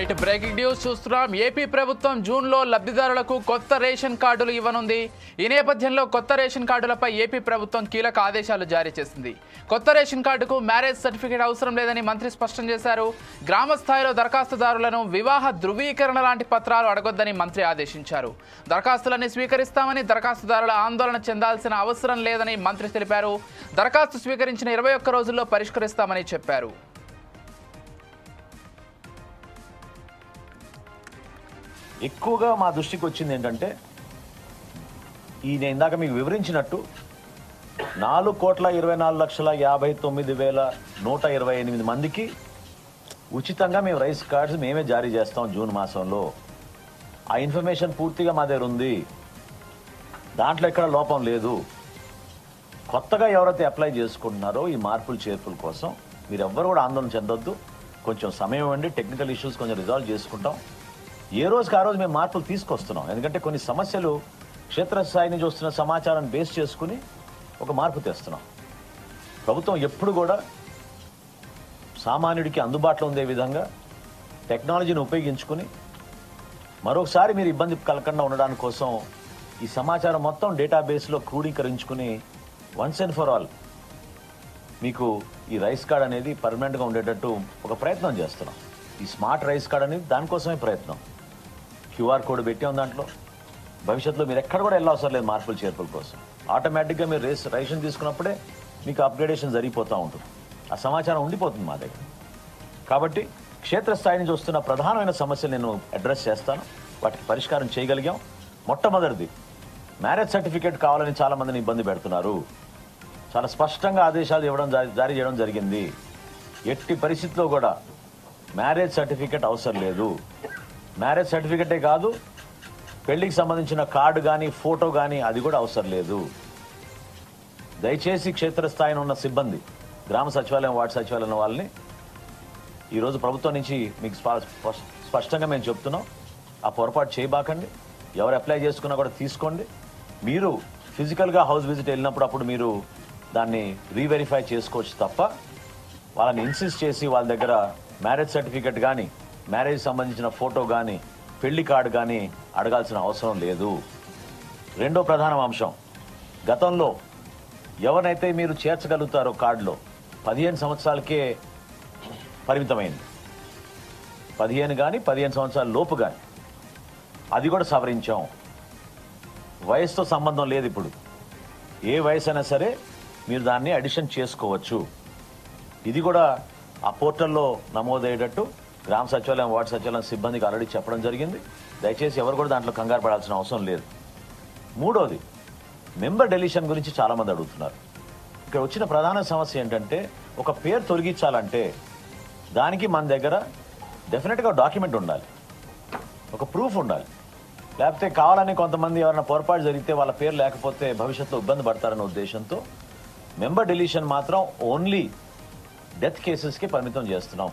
Right breaking news చూస్తున్నాం. AP ప్రభుత్వం జూన్లో లబ్ధిదారులకు కొత్త రేషన్ కార్డులు ఇవ్వనుంది. ఈ నేపథ్యంలో కొత్త రేషన్ కార్డులపై ఏపీ ప్రభుత్వం కీలక ఆదేశాలు జారీ చేసింది. కొత్త రేషన్ కార్డుకు మ్యారేజ్ సర్టిఫికేట్ అవసరం లేదని మంత్రి స్పష్టం చేశారు. గ్రామ స్థాయిలో దరఖాస్తుదారులను వివాహ ధృవీకరణ లాంటి పత్రాలు అడగొద్దని మంత్రి ఆదేశించారు. దరఖాస్తులన్నీ స్వీకరిస్తామని, దరఖాస్తుదారుల ఆందోళన చెందాల్సిన అవసరం లేదని మంత్రి తెలిపారు. దరఖాస్తు స్వీకరించిన 21 రోజుల్లో పరిష్కరిస్తామని చెప్పారు. ఎక్కువగా మా దృష్టికి వచ్చింది ఏంటంటే, నేను ఇందాక మీకు వివరించినట్టు 4,24,59,128 మందికి ఉచితంగా మేము రైస్ కార్డ్స్ మేమే జారీ చేస్తాం జూన్ మాసంలో. ఆ ఇన్ఫర్మేషన్ పూర్తిగా మా దగ్గర ఉంది, దాంట్లో ఎక్కడ లోపం లేదు. కొత్తగా ఎవరైతే అప్లై చేసుకుంటున్నారో ఈ మార్పులు చేర్పుల కోసం మీరు ఎవ్వరు కూడా ఆందోళన చెందొద్దు. కొంచెం సమయం ఇవ్వండి, టెక్నికల్ ఇష్యూస్ కొంచెం రిజాల్వ్ చేసుకుంటాం. ఏ రోజుకి ఆ రోజు మేము మార్పులు తీసుకొస్తున్నాం. ఎందుకంటే కొన్ని సమస్యలు క్షేత్రస్థాయి నుంచి వస్తున్న సమాచారాన్ని బేస్ చేసుకుని ఒక మార్పు తెస్తున్నాం. ప్రభుత్వం ఎప్పుడు కూడా సామాన్యుడికి అందుబాటులో ఉండే విధంగా టెక్నాలజీని ఉపయోగించుకుని మరొకసారి మీరు ఇబ్బంది కలగకుండా ఉండడానికి కోసం ఈ సమాచారం మొత్తం డేటాబేస్లో క్రోడీకరించుకుని వన్స్ అండ్ ఫర్ ఆల్ మీకు ఈ రైస్ కార్డ్ అనేది పర్మనెంట్గా ఉండేటట్టు ఒక ప్రయత్నం చేస్తున్నాం. ఈ స్మార్ట్ రైస్ కార్డ్ అనేది దానికోసమే ప్రయత్నం. క్యూఆర్ కోడ్ పెట్టాం దాంట్లో. భవిష్యత్తులో మీరు ఎక్కడ కూడా వెళ్ళవసరం లేదు మార్పులు చేర్పుల కోసం. ఆటోమేటిక్గా మీరు రేషన్ తీసుకున్నప్పుడే మీకు అప్గ్రేడేషన్ జరిగిపోతూ ఉంటుంది. ఆ సమాచారం ఉండిపోతుంది మా దగ్గర. కాబట్టి క్షేత్రస్థాయి నుంచి వస్తున్న ప్రధానమైన సమస్యలు నేను అడ్రస్ చేస్తాను, వాటికి పరిష్కారం చేయగలిగాం. మొట్టమొదటిది మ్యారేజ్ సర్టిఫికేట్ కావాలని చాలామందిని ఇబ్బంది పెడుతున్నారు. చాలా స్పష్టంగా ఆదేశాలు జారీ చేయడం జరిగింది. ఎట్టి పరిస్థితిలో కూడా మ్యారేజ్ సర్టిఫికేట్ అవసరం లేదు. మ్యారేజ్ సర్టిఫికేటే కాదు, పెళ్లికి సంబంధించిన కార్డు కానీ ఫోటో కానీ అది కూడా అవసరం లేదు. దయచేసి క్షేత్రస్థాయిలో ఉన్న సిబ్బంది, గ్రామ సచివాలయం, వార్డు సచివాలయం వాళ్ళని ఈరోజు ప్రభుత్వం నుంచి మీకు స్పష్టంగా మేము చెప్తున్నాం, ఆ పొరపాటు చేయబాకండి. ఎవరు అప్లై చేసుకున్నా కూడా తీసుకోండి. మీరు ఫిజికల్గా హౌస్ విజిట్ వెళ్ళినప్పుడు అప్పుడు మీరు దాన్ని రీవెరిఫై చేసుకోవచ్చు తప్ప వాళ్ళని ఇన్సిస్ట్ చేసి వాళ్ళ దగ్గర మ్యారేజ్ సర్టిఫికేట్ కానీ, మ్యారేజ్ సంబంధించిన ఫోటో కానీ, పెళ్లి కార్డు కానీ అడగాల్సిన అవసరం లేదు. రెండో ప్రధాన అంశం, గతంలో ఎవరినైతే మీరు చేర్చగలుగుతారో కార్డులో 15 సంవత్సరాలకే పరిమితమైంది. 15 కానీ 15 సంవత్సరాల లోపు కానీ అది కూడా సవరించాం. వయసుతో సంబంధం లేదు. ఇప్పుడు ఏ వయసు అయినా సరే మీరు దాన్ని అడిషన్ చేసుకోవచ్చు. ఇది కూడా ఆ పోర్టల్లో నమోదయ్యేటట్టు గ్రామ సచివాలయం, వార్డు సచివాలయం సిబ్బందికి ఆల్రెడీ చెప్పడం జరిగింది. దయచేసి ఎవరు కూడా దాంట్లో కంగారు పడాల్సిన అవసరం లేదు. మూడోది, మెంబర్ డెలిషన్ గురించి చాలామంది అడుగుతున్నారు. ఇక్కడ వచ్చిన ప్రధాన సమస్య ఏంటంటే, ఒక పేరు తొలగించాలంటే దానికి మన దగ్గర డెఫినెట్గా డాక్యుమెంట్ ఉండాలి, ఒక ప్రూఫ్ ఉండాలి. లేకపోతే కావాలని కొంతమంది ఎవరైనా పొరపాటు జరిగితే వాళ్ళ పేరు లేకపోతే భవిష్యత్తులో ఇబ్బంది పడతారనే ఉద్దేశంతో మెంబర్ డెలిషన్ మాత్రం ఓన్లీ డెత్ కేసెస్కి పరిమితం చేస్తున్నాం.